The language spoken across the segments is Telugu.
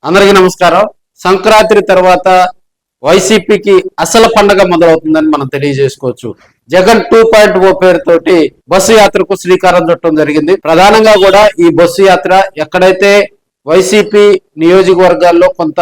అందరికీ నమస్కారం. సంక్రాంతి తర్వాత వైసీపీకి అసలు పండగ మొదలవుతుందని మనం తెలియజేసుకోవచ్చు. జగన్ 2.0 పేరుతోటి బస్సు యాత్రకు శ్రీకారం చుట్టడం జరిగింది. ప్రధానంగా కూడా ఈ బస్సు యాత్ర ఎక్కడైతే వైసీపీ నియోజకవర్గాల్లో కొంత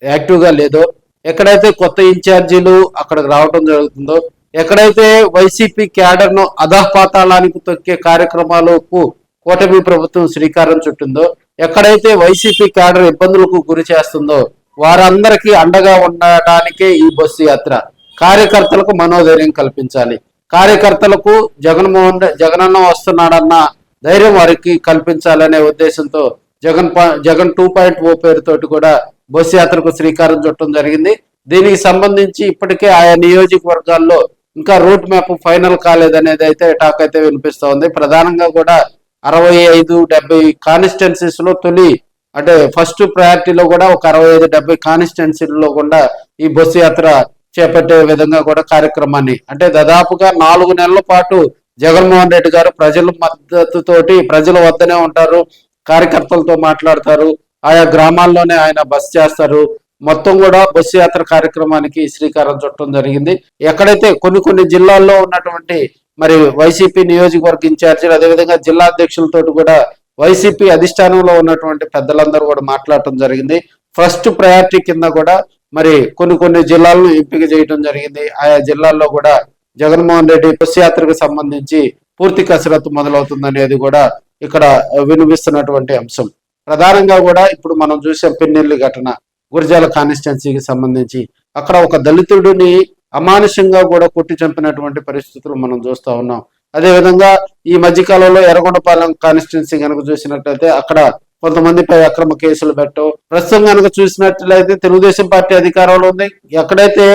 యాక్టివ్గా లేదో, ఎక్కడైతే కొత్త ఇన్ఛార్జీలు అక్కడికి రావడం జరుగుతుందో, ఎక్కడైతే వైసీపీ క్యాడర్ను అధఃపాతాళానికి తొక్కే కార్యక్రమాలకు కూటమి ప్రభుత్వం శ్రీకారం చుట్టిందో, ఎక్కడైతే వైసీపీ క్యాడర్ ఇబ్బందులకు గురి చేస్తుందో వారందరికీ అండగా ఉండటానికే ఈ బస్సు యాత్ర. కార్యకర్తలకు మనోధైర్యం కల్పించాలి. కార్యకర్తలకు జగనన్న వస్తున్నాడన్న ధైర్యం వారికి కల్పించాలనే ఉద్దేశంతో జగన్ 2.0 పేరుతోటి కూడా బస్సు యాత్రకు శ్రీకారం చుట్టడం జరిగింది. దీనికి సంబంధించి ఇప్పటికే ఆయా నియోజకవర్గాల్లో ఇంకా రూట్ మ్యాప్ ఫైనల్ కాలేదనేది అయితే టాక్ అయితే వినిపిస్తూ ఉంది. ప్రధానంగా కూడా 65-70 కాన్స్టిట్యున్సీస్ లో తొలి అంటే ఫస్ట్ ప్రయారిటీలో కూడా ఒక 65-70 కాన్స్టిట్యున్సీల్లో కూడా ఈ బస్సు యాత్ర చేపట్టే విధంగా కూడా కార్యక్రమాన్ని అంటే దాదాపుగా 4 నెలల పాటు జగన్మోహన్ రెడ్డి గారు ప్రజల మద్దతుతోటి ప్రజల వద్దనే ఉంటారు, కార్యకర్తలతో మాట్లాడతారు, ఆయా గ్రామాల్లోనే ఆయన బస్ చేస్తారు. మొత్తం కూడా బస్సు యాత్ర కార్యక్రమానికి శ్రీకారం చుట్టడం జరిగింది. ఎక్కడైతే కొన్ని జిల్లాల్లో ఉన్నటువంటి మరి వైసీపీ నియోజకవర్గ ఇన్ఛార్జీలు అదేవిధంగా జిల్లా అధ్యక్షులతో కూడా వైసీపీ అధిష్టానంలో ఉన్నటువంటి పెద్దలందరూ కూడా మాట్లాడటం జరిగింది. ఫస్ట్ ప్రయారిటీ కింద కూడా మరి కొన్ని జిల్లాలను ఎంపిక చేయడం జరిగింది. ఆయా జిల్లాల్లో కూడా జగన్మోహన్ రెడ్డి బస్సు యాత్రకు సంబంధించి పూర్తి కసరత్తు మొదలవుతుందనేది కూడా ఇక్కడ వినిపిస్తున్నటువంటి అంశం. ప్రధానంగా కూడా ఇప్పుడు మనం చూసే పిన్నెల్లి ఘటన గురజాల కాన్స్టిట్యున్సీకి సంబంధించి అక్కడ ఒక దళితుడిని అమానుషంగా కూడా కొట్టి చంపినటువంటి పరిస్థితులు మనం చూస్తూ ఉన్నాం. అదేవిధంగా ఈ మధ్యకాలంలో ఎర్రగొండపాలెం కాన్స్టిట్యున్సీ కనుక చూసినట్లయితే అక్కడ కొంతమందిపై అక్రమ కేసులు పెట్టవు. ప్రస్తుతం కనుక చూసినట్లయితే తెలుగుదేశం పార్టీ అధికారంలో ఉంది. ఎక్కడైతే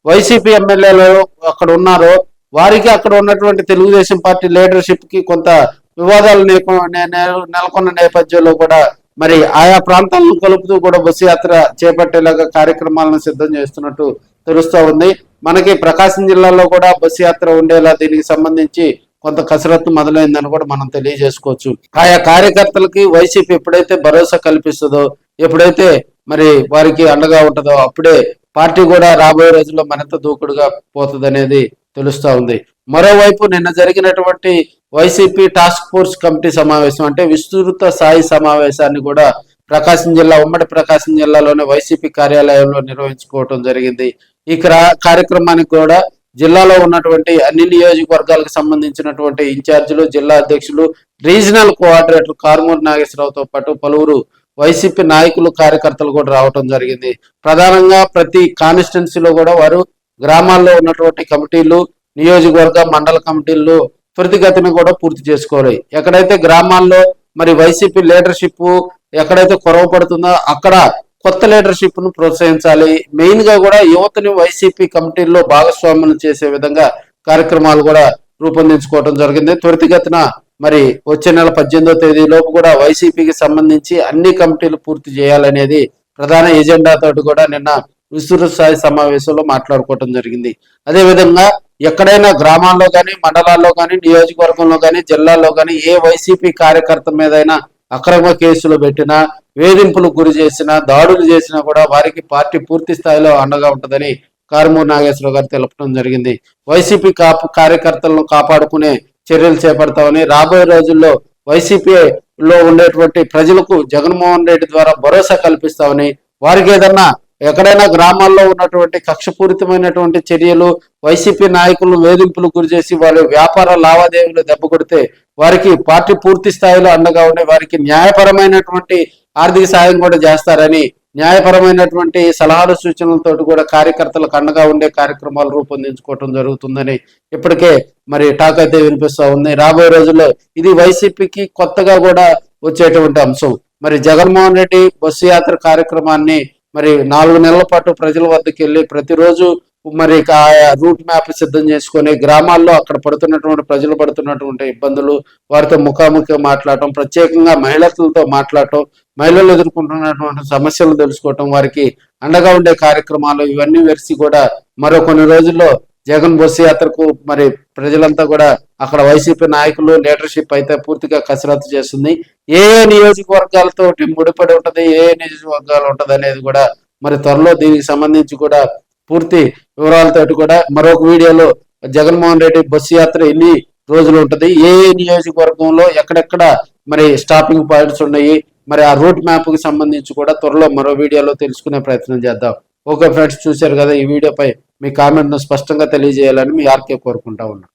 వైసీపీ ఎమ్మెల్యేలు అక్కడ ఉన్నారో వారికి అక్కడ ఉన్నటువంటి తెలుగుదేశం పార్టీ లీడర్షిప్ కి కొంత వివాదాలు నెలకొన్న నేపథ్యంలో కూడా మరి ఆయా ప్రాంతాలను కలుపుతూ కూడా బస్సు యాత్ర చేపట్టేలాగా కార్యక్రమాలను సిద్ధం చేస్తున్నట్టు తెలుస్తూ ఉంది. మనకి ప్రకాశం జిల్లాలో కూడా బస్సు యాత్ర ఉండేలా దీనికి సంబంధించి కొంత కసరత్తు మొదలైందని కూడా మనం తెలియజేసుకోవచ్చు. ఆయా కార్యకర్తలకి వైసీపీ ఎప్పుడైతే భరోసా కల్పిస్తుందో, ఎప్పుడైతే మరి వారికి అండగా ఉంటుందో అప్పుడే పార్టీ కూడా రాబోయే రోజుల్లో మరింత దూకుడుగా పోతుంది తెలుస్తా ఉంది. మరోవైపు నిన్న జరిగినటువంటి వైసీపీ టాస్క్ ఫోర్స్ కమిటీ సమావేశం అంటే విస్తృత స్థాయి సమావేశాన్ని కూడా ప్రకాశం జిల్లా ఉమ్మడి ప్రకాశం జిల్లాలోని వైసీపీ కార్యాలయంలో నిర్వహించుకోవటం జరిగింది. ఈ కార్యక్రమానికి కూడా జిల్లాలో ఉన్నటువంటి అన్ని నియోజకవర్గాలకు సంబంధించినటువంటి ఇన్ఛార్జీలు, జిల్లా అధ్యక్షులు, రీజనల్ కోఆర్డినేటర్ కారుమూరి నాగేశ్వరరావుతో పాటు పలువురు వైసీపీ నాయకులు, కార్యకర్తలు కూడా రావటం జరిగింది. ప్రధానంగా ప్రతి కాన్స్టిట్యున్సీలో కూడా వారు గ్రామాల్లో ఉన్నటువంటి కమిటీలు, నియోజకవర్గ మండల కమిటీలు త్వరితగతిని కూడా పూర్తి చేసుకోవాలి. ఎక్కడైతే గ్రామాల్లో మరి వైసీపీ లీడర్షిప్ ఎక్కడైతే కొరవ పడుతుందో అక్కడ కొత్త లీడర్షిప్ ను ప్రోత్సహించాలి. మెయిన్ గా కూడా యువతని వైసీపీ కమిటీల్లో భాగస్వాములు చేసే విధంగా కార్యక్రమాలు కూడా రూపొందించుకోవడం జరిగింది. త్వరితగతిన మరి వచ్చే నెల 18వ తేదీలోపు కూడా వైసీపీకి సంబంధించి అన్ని కమిటీలు పూర్తి చేయాలనేది ప్రధాన ఎజెండాతో కూడా నిన్న విస్తృత స్థాయి సమావేశంలో మాట్లాడుకోవటం జరిగింది. అదేవిధంగా ఎక్కడైనా గ్రామాల్లో కానీ, మండలాల్లో కానీ, నియోజకవర్గంలో కానీ, జిల్లాల్లో కానీ ఏ వైసీపీ కార్యకర్త మీదైనా అక్రమ కేసులు పెట్టినా, వేధింపులకు గురి చేసినా, దాడులు చేసినా కూడా వారికి పార్టీ పూర్తి స్థాయిలో అండగా ఉంటుందని కారుమూరి నాగేశ్వరరావు గారు తెలపడం జరిగింది. వైసీపీ కార్యకర్తలను కాపాడుకునే చర్యలు చేపడతామని, రాబోయే రోజుల్లో వైసీపీలో ఉండేటువంటి ప్రజలకు జగన్మోహన్ రెడ్డి ద్వారా భరోసా కల్పిస్తామని, వారికి ఏదన్నా ఎక్కడైనా గ్రామాల్లో ఉన్నటువంటి కక్షపూరితమైనటువంటి చర్యలు, వైసీపీ నాయకులను వేధింపులు గురి చేసి వారి వ్యాపార లావాదేవీలు దెబ్బ కొడితే వారికి పార్టీ పూర్తి స్థాయిలో అండగా ఉండే వారికి న్యాయపరమైనటువంటి ఆర్థిక సాయం కూడా చేస్తారని, న్యాయపరమైనటువంటి సలహాలు సూచనలతో కూడా కార్యకర్తలకు అండగా ఉండే కార్యక్రమాలు రూపొందించుకోవటం జరుగుతుందని ఇప్పటికే మరి టాక్ అయితే వినిపిస్తూ ఉంది. రాబోయే రోజుల్లో ఇది వైసీపీకి కొత్తగా కూడా వచ్చేటువంటి అంశం. మరి జగన్మోహన్ రెడ్డి బస్సు యాత్ర కార్యక్రమాన్ని మరి 4 నెలల పాటు ప్రజల వద్దకు వెళ్ళి ప్రతిరోజు మరి రూట్ మ్యాప్ సిద్ధం చేసుకొని గ్రామాల్లో అక్కడ ప్రజలు పడుతున్నటువంటి ఇబ్బందులు, వారితో ముఖాముఖిగా మాట్లాడటం, ప్రత్యేకంగా మహిళలతో మాట్లాడటం, మహిళలు ఎదుర్కొంటున్నటువంటి సమస్యలు తెలుసుకోవటం, వారికి అండగా ఉండే కార్యక్రమాలు ఇవన్నీ వెరిసి కూడా మరో కొన్ని రోజుల్లో జగన్ బస్సు యాత్రకు మరి ప్రజలంతా కూడా అక్కడ వైసీపీ నాయకులు లీడర్షిప్ అయితే పూర్తిగా కసరత్తు చేస్తుంది. ఏ నియోజకవర్గాలతోటి ముడిపడి ఉంటది, ఏ నియోజకవర్గాలు ఉంటది అనేది కూడా మరి త్వరలో దీనికి సంబంధించి కూడా పూర్తి వివరాలతోటి కూడా మరొక వీడియోలో జగన్మోహన్ రెడ్డి బస్సు యాత్ర ఎన్ని రోజులు ఉంటది, ఏ నియోజకవర్గంలో ఎక్కడెక్కడ మరి స్టాపింగ్ పాయింట్స్ ఉన్నాయి, మరి ఆ రూట్ మ్యాప్ కి సంబంధించి కూడా త్వరలో మరో వీడియోలో తెలుసుకునే ప్రయత్నం చేద్దాం. ఓకే ఫ్రెండ్స్, చూశారు కదా ఈ వీడియోపై మీ కామెంట్ ను స్పష్టంగా తెలియజేయాలని మీ ఆర్కే కోరుకుంటా ఉన్నాను.